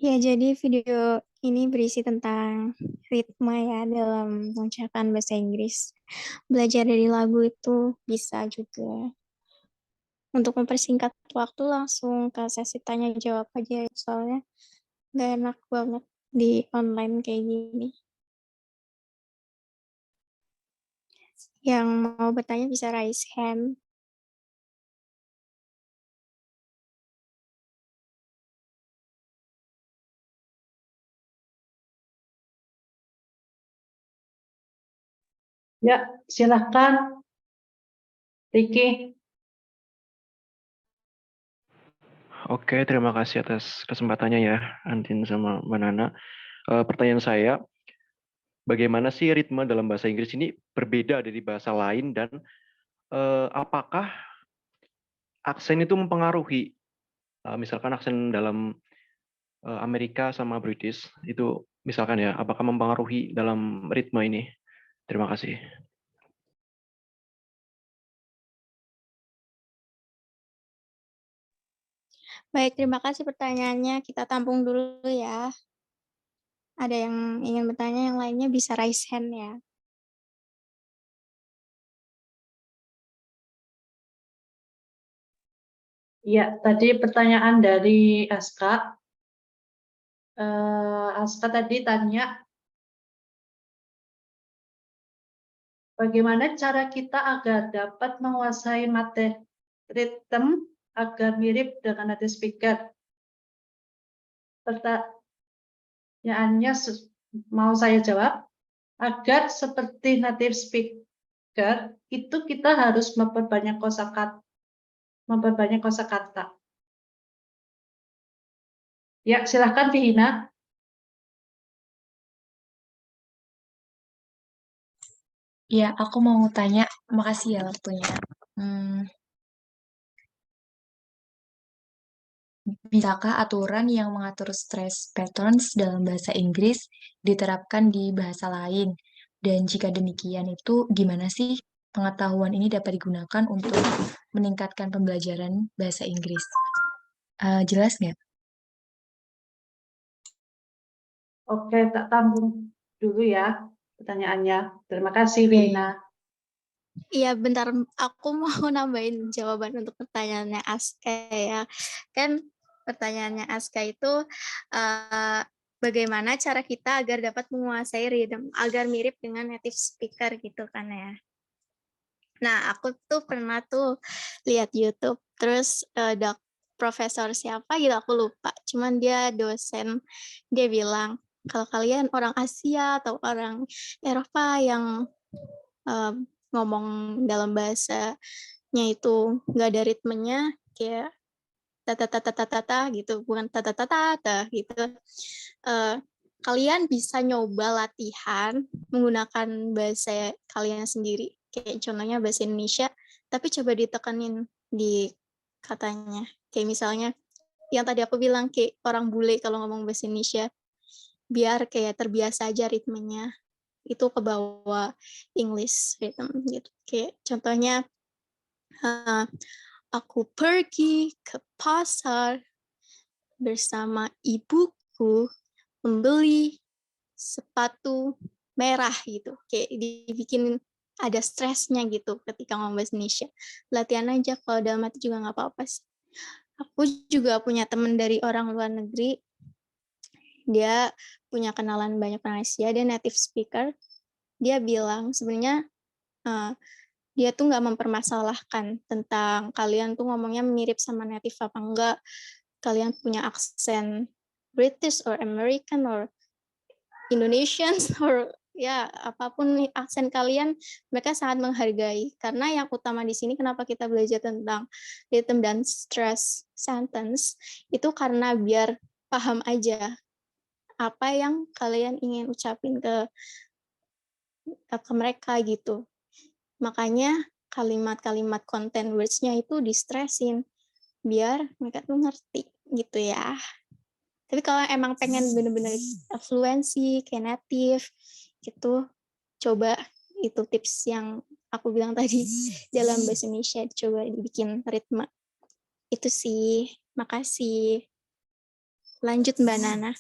Ya, jadi video ini berisi tentang ritme ya dalam mengucapkan bahasa Inggris. Belajar dari lagu itu bisa juga. Untuk mempersingkat waktu langsung ke sesi tanya jawab aja, soalnya nggak enak banget di online kayak gini. Yang mau bertanya bisa raise hand. Ya, silahkan, Ricky. Oke, terima kasih atas kesempatannya ya, Andin sama Mbak Nana. Pertanyaan saya, bagaimana sih ritme dalam bahasa Inggris ini berbeda dari bahasa lain dan apakah aksen itu mempengaruhi? Misalkan aksen dalam Amerika sama British itu misalkan ya, apakah mempengaruhi dalam ritme ini? Terima kasih. Baik, terima kasih pertanyaannya. Kita tampung dulu ya. Ada yang ingin bertanya, yang lainnya bisa raise hand ya. Ya, tadi pertanyaan dari Aska. Aska tadi tanya, bagaimana cara kita agar dapat menguasai materi ritme agar mirip dengan native speaker? Pertanyaannya mau saya jawab. Agar seperti native speaker, itu kita harus memperbanyak kosakata. Ya, silahkan Vihina. Ya, aku mau tanya, makasih ya waktunya. Bisakah aturan yang mengatur stress patterns dalam bahasa Inggris diterapkan di bahasa lain? Dan jika demikian itu gimana sih pengetahuan ini dapat digunakan untuk meningkatkan pembelajaran bahasa Inggris? Jelas nggak? Oke, tak tanggung dulu ya pertanyaannya. Terima kasih, Iya, Vihina. iya. Iya, bentar. Aku mau nambahin jawaban untuk pertanyaannya Aska ya. Kan pertanyaannya Aska itu bagaimana cara kita agar dapat menguasai rhythm, agar mirip dengan native speaker gitu kan ya. Nah, aku tuh pernah tuh lihat YouTube, terus profesor siapa gitu aku lupa. Cuman dia dosen, dia bilang, kalau kalian orang Asia atau orang Eropa yang ngomong dalam bahasanya itu nggak ada ritmenya, kayak tata tata tata tata gitu, bukan tata tata tata gitu. Kalian bisa nyoba latihan menggunakan bahasa kalian sendiri, kayak contohnya bahasa Indonesia, tapi coba ditekenin di katanya. Kayak misalnya yang tadi aku bilang, kayak orang bule kalau ngomong bahasa Indonesia, biar kayak terbiasa aja ritmenya, itu ke bawah English rhythm gitu. Kayak contohnya, aku pergi ke pasar bersama ibuku membeli sepatu merah gitu. Kayak dibikin ada stresnya gitu ketika ngomong bahasa Indonesia. Latihan aja, kalau dalam hati juga nggak apa-apa sih. Aku juga punya temen dari orang luar negeri, dia punya kenalan banyak orang Asia, dia native speaker. Dia bilang sebenarnya dia tuh nggak mempermasalahkan tentang kalian tuh ngomongnya mirip sama native apa enggak, kalian punya aksen British or American or Indonesian or ya apapun aksen kalian, mereka sangat menghargai. Karena yang utama di sini kenapa kita belajar tentang rhythm dan stress sentence itu karena biar paham aja apa yang kalian ingin ucapin ke mereka gitu. Makanya kalimat-kalimat content words-nya itu di-stressin biar mereka tuh ngerti gitu ya. Tapi kalau emang pengen bener-bener fluency kayak native gitu, coba itu tips yang aku bilang tadi dalam bahasa Indonesia, coba dibikin ritme. Itu sih. Makasih. Lanjut Mbak Nana.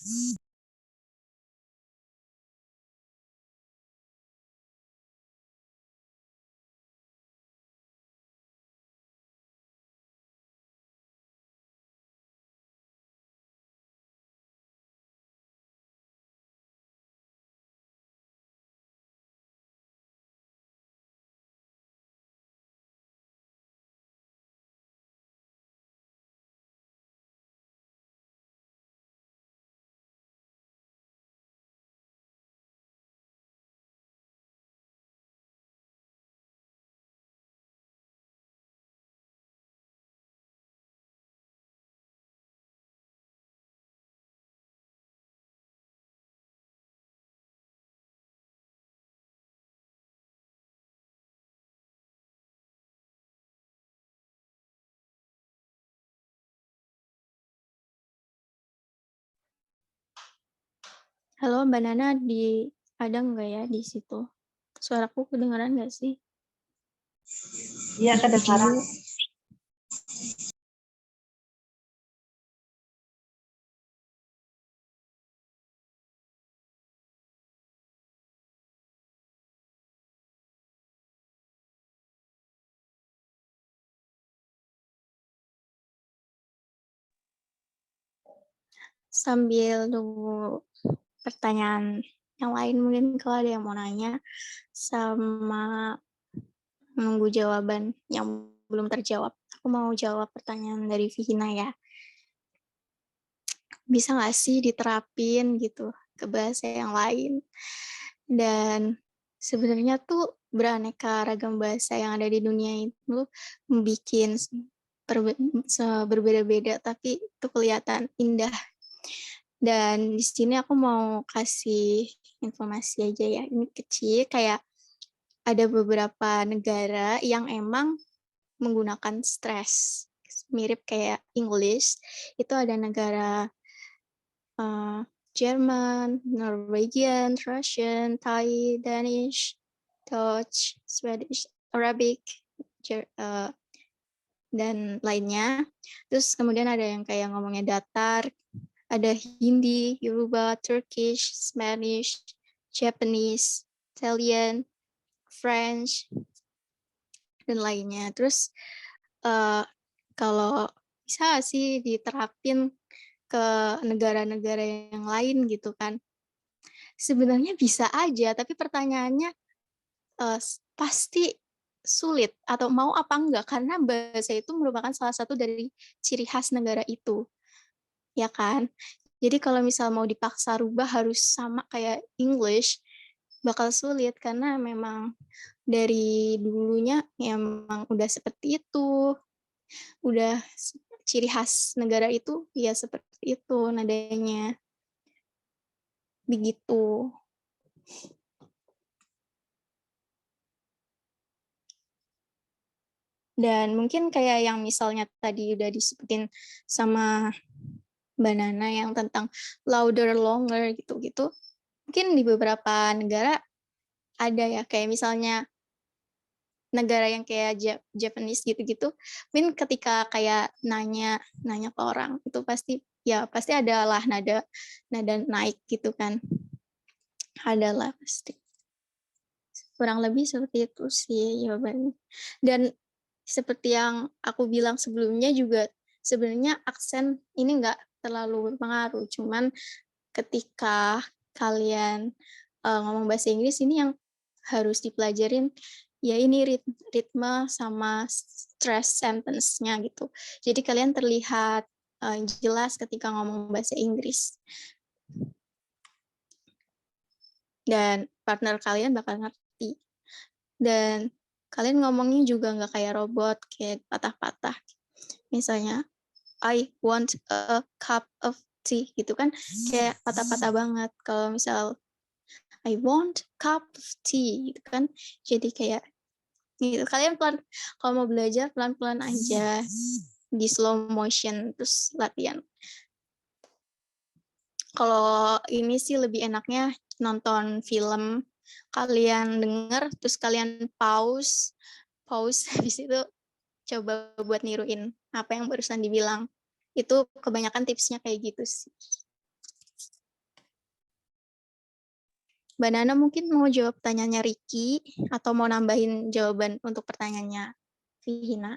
Halo Mbak Nana, ada nggak ya di situ? Suaraku kedengaran nggak sih? Iya, kedengaran. Sambil nunggu pertanyaan yang lain, mungkin kalau ada yang mau nanya, sama menunggu jawaban yang belum terjawab. Aku mau jawab pertanyaan dari Vina ya. Bisa nggak sih diterapin gitu ke bahasa yang lain? Dan sebenarnya tuh beraneka ragam bahasa yang ada di dunia itu bikin berbeda-beda, tapi itu kelihatan indah. Dan di sini aku mau kasih informasi aja ya, ini kecil, kayak ada beberapa negara yang emang menggunakan stress, mirip kayak English. Itu ada negara Jerman, Norwegian, Russian, Thai, Danish, Dutch, Swedish, Arabic, dan lainnya. Terus kemudian ada yang kayak ngomongnya datar, ada Hindi, Yoruba, Turkish, Spanish, Japanese, Italian, French, dan lainnya. Terus kalau bisa sih diterapin ke negara-negara yang lain gitu kan. Sebenarnya bisa aja, tapi pertanyaannya pasti sulit atau mau apa enggak, karena bahasa itu merupakan salah satu dari ciri khas negara itu, ya kan? Jadi kalau misal mau dipaksa rubah harus sama kayak English, bakal sulit karena memang dari dulunya memang udah seperti itu, udah ciri khas negara itu ya seperti itu nadanya. Begitu. Dan mungkin kayak yang misalnya tadi udah disebutin sama Mbak Nana yang tentang louder, longer gitu-gitu. Mungkin di beberapa negara ada ya, kayak misalnya negara yang kayak Japanese gitu-gitu. Mungkin ketika kayak nanya ke orang itu pasti adalah nada naik gitu kan. Adalah pasti. Kurang lebih seperti itu sih jawabannya. Dan seperti yang aku bilang sebelumnya juga, sebenarnya aksen ini nggak terlalu berpengaruh, cuman ketika kalian ngomong bahasa Inggris ini yang harus dipelajarin ya ini ritme sama stress sentence-nya gitu. Jadi kalian terlihat jelas ketika ngomong bahasa Inggris. Dan partner kalian bakal ngerti. Dan kalian ngomongnya juga nggak kayak robot, kayak patah-patah. Misalnya, I want a cup of tea gitu kan, kayak patah-patah banget. Kalau misal I want cup of tea gitu kan, jadi kayak gitu. Kalian kalau mau belajar pelan-pelan aja di slow motion terus latihan. Kalau ini sih lebih enaknya nonton film, kalian denger terus kalian pause habis itu coba buat niruin apa yang barusan dibilang. Itu kebanyakan tipsnya kayak gitu sih. Mbak Nana mungkin mau jawab pertanyaannya Ricky atau mau nambahin jawaban untuk pertanyaannya Vihina?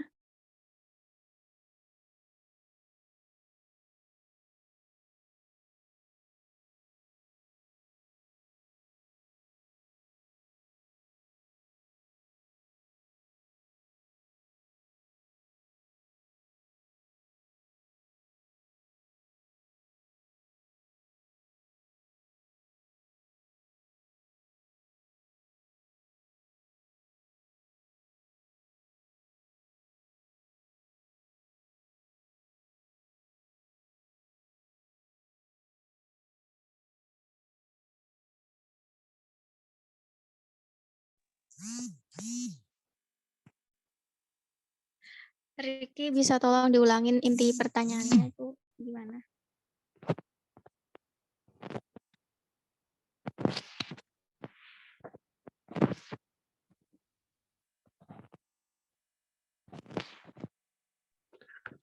Ricky bisa tolong diulangin inti pertanyaannya itu gimana?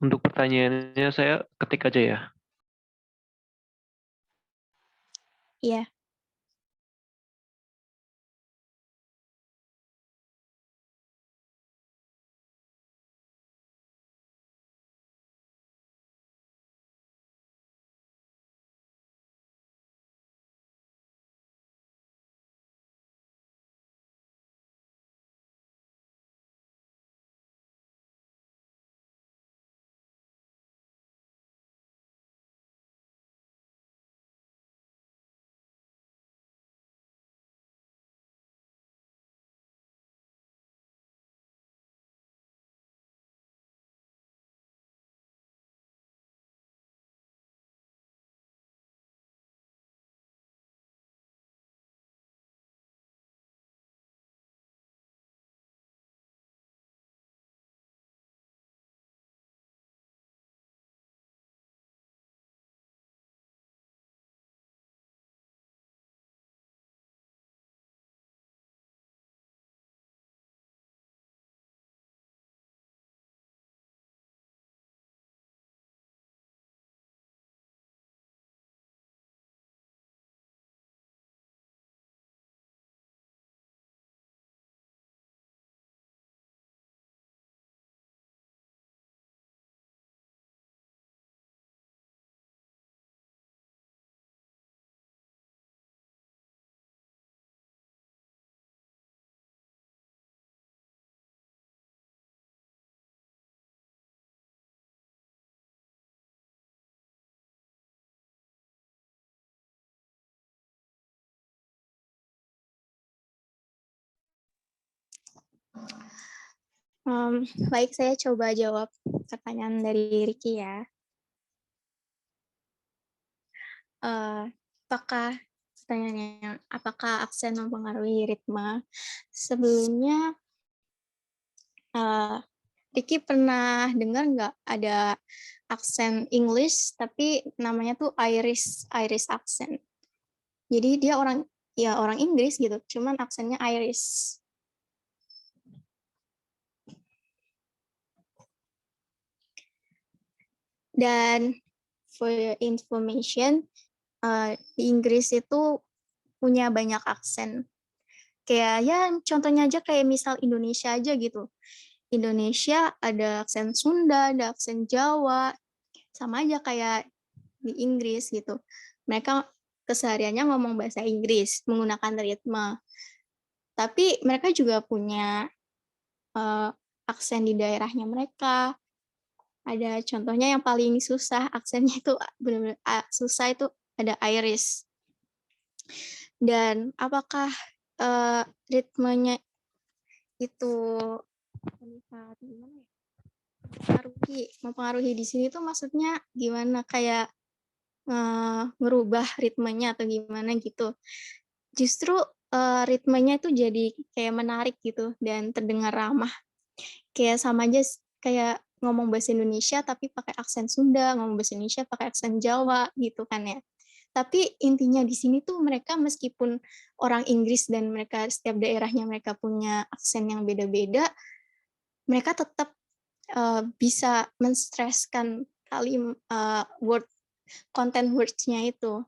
Untuk pertanyaannya saya ketik aja ya. Iya. Baik, saya coba jawab pertanyaan dari Ricky ya. Apakah pertanyaannya, apakah aksen mempengaruhi ritme? Sebelumnya, Ricky pernah dengar nggak ada aksen English, tapi namanya tuh Irish accent. Jadi dia orang Inggris gitu, cuman aksennya Irish. Dan for your information, di Inggris itu punya banyak aksen. Kayak ya contohnya aja kayak misal Indonesia aja gitu. Indonesia ada aksen Sunda, ada aksen Jawa, sama aja kayak di Inggris gitu. Mereka kesehariannya ngomong bahasa Inggris menggunakan ritme. Tapi mereka juga punya aksen di daerahnya mereka. Ada contohnya yang paling susah, aksennya itu benar-benar susah, itu ada Irish. Dan apakah ritmenya itu mempengaruhi di sini tuh maksudnya gimana, kayak merubah ritmenya atau gimana gitu. Justru ritmenya itu jadi kayak menarik gitu dan terdengar ramah. Kayak sama aja kayak ngomong bahasa Indonesia tapi pakai aksen Sunda, ngomong bahasa Indonesia pakai aksen Jawa gitu kan ya. Tapi intinya di sini tuh mereka meskipun orang Inggris dan mereka setiap daerahnya mereka punya aksen yang beda-beda, mereka tetap bisa menstreskan word content words-nya itu.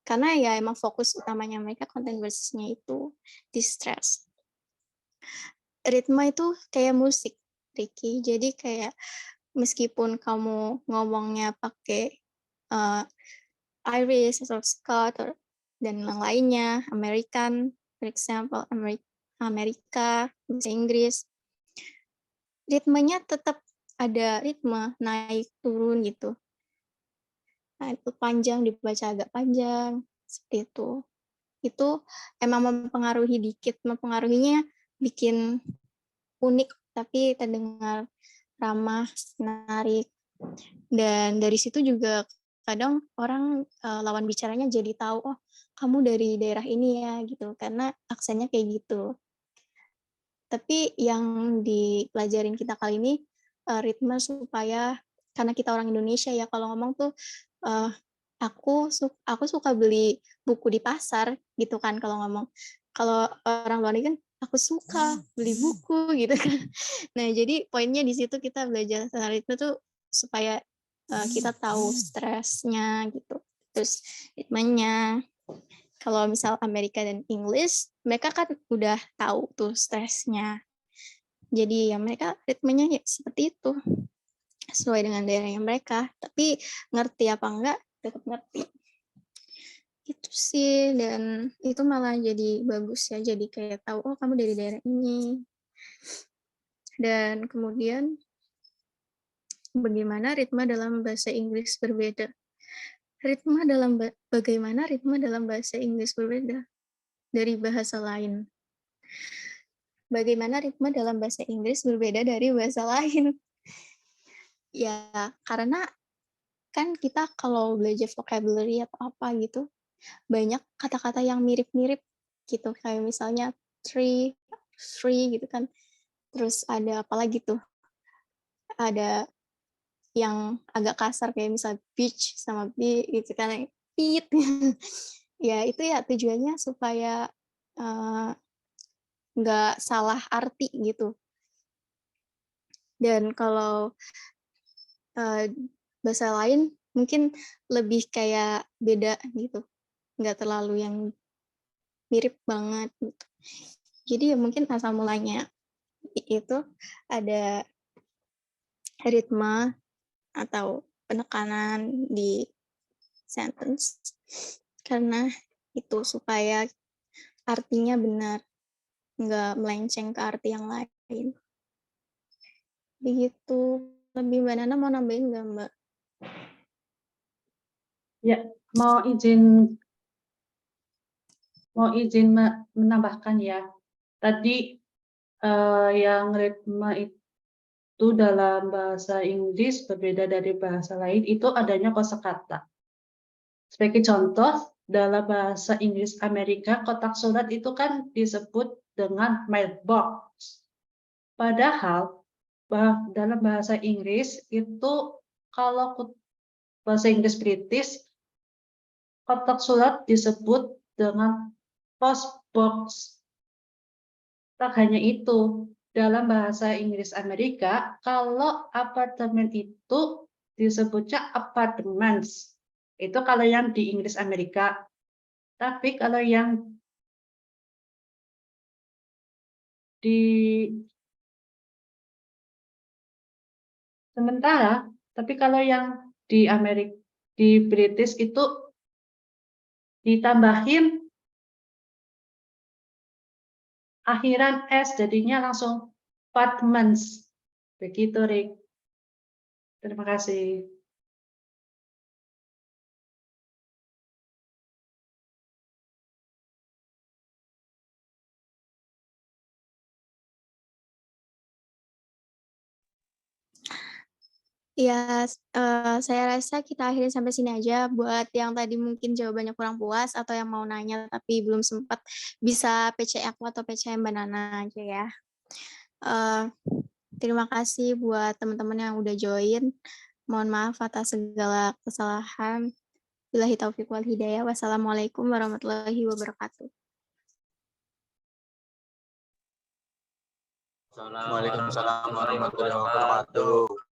Karena ya emang fokus utamanya mereka content words-nya itu distress. Ritme itu kayak musik, Ricky. Jadi kayak meskipun kamu ngomongnya pakai Irish atau Scott dan yang lainnya, American, for example, Amerika, bahasa Inggris, ritmenya tetap ada ritme naik turun gitu. Nah, itu panjang dibaca agak panjang seperti itu. Itu emang mempengaruhinya bikin unik tapi terdengar ramah, menarik. Dan dari situ juga kadang orang lawan bicaranya jadi tahu, oh kamu dari daerah ini ya gitu, karena aksennya kayak gitu. Tapi yang dipelajarin kita kali ini ritme supaya, karena kita orang Indonesia ya, kalau ngomong tuh aku suka beli buku di pasar gitu kan kalau ngomong. Kalau orang luar negeri kan aku suka beli buku gitu kan. Nah, jadi poinnya di situ kita belajar ritme tuh supaya kita tahu stresnya gitu. Terus ritmenya. Kalau misal Amerika dan English, mereka kan udah tahu tuh stresnya. Jadi ya mereka ritmenya ya seperti itu. Sesuai dengan daerahnya mereka. Tapi ngerti apa enggak, tetap ngerti. Itu sih, dan itu malah jadi bagus ya. Jadi kayak tahu, oh kamu dari daerah ini. Dan kemudian, bagaimana ritme dalam bahasa Inggris berbeda. Bagaimana ritme dalam bahasa Inggris berbeda dari bahasa lain. Bagaimana ritme dalam bahasa Inggris berbeda dari bahasa lain. Ya, karena kan kita kalau belajar vocabulary atau apa gitu, banyak kata-kata yang mirip-mirip gitu. Kayak misalnya tree gitu kan. Terus ada apa lagi tuh? Ada yang agak kasar kayak misal beach sama bee gitu kan, pit. Ya itu ya tujuannya supaya nggak salah arti gitu. Dan kalau bahasa lain mungkin lebih kayak beda gitu, nggak terlalu yang mirip banget gitu. Jadi ya mungkin asal mulanya itu ada ritme atau penekanan di sentence karena itu supaya artinya benar, nggak melenceng ke arti yang lain. Begitu. Lebih Mbak Nana mau nambahin nggak Mbak? Ya, mau izin menambahkan ya. Tadi yang ritme itu dalam bahasa Inggris berbeda dari bahasa lain itu adanya kosakata. Sebagai contoh, dalam bahasa Inggris Amerika, kotak surat itu kan disebut dengan mailbox. Padahal dalam bahasa Inggris itu kalau bahasa Inggris British, kotak surat disebut dengan postbox. Tak hanya itu, dalam bahasa Inggris Amerika, kalau apartemen itu disebutnya apartments. Itu kalau yang di Inggris Amerika. Tapi kalau yang tapi kalau yang di Amerika, di British itu ditambahin akhiran S, jadinya langsung apartments. Begitu, Rick. Terima kasih. Ya, saya rasa kita akhiri sampai sini aja. Buat yang tadi mungkin jawabannya kurang puas atau yang mau nanya tapi belum sempat, bisa PC aku atau PC Mbak Nana aja ya. Terima kasih buat teman-teman yang udah join. Mohon maaf atas segala kesalahan. Billahi taufiq wal hidayah. Wassalamualaikum warahmatullahi wabarakatuh. Waalaikumsalam warahmatullahi wabarakatuh.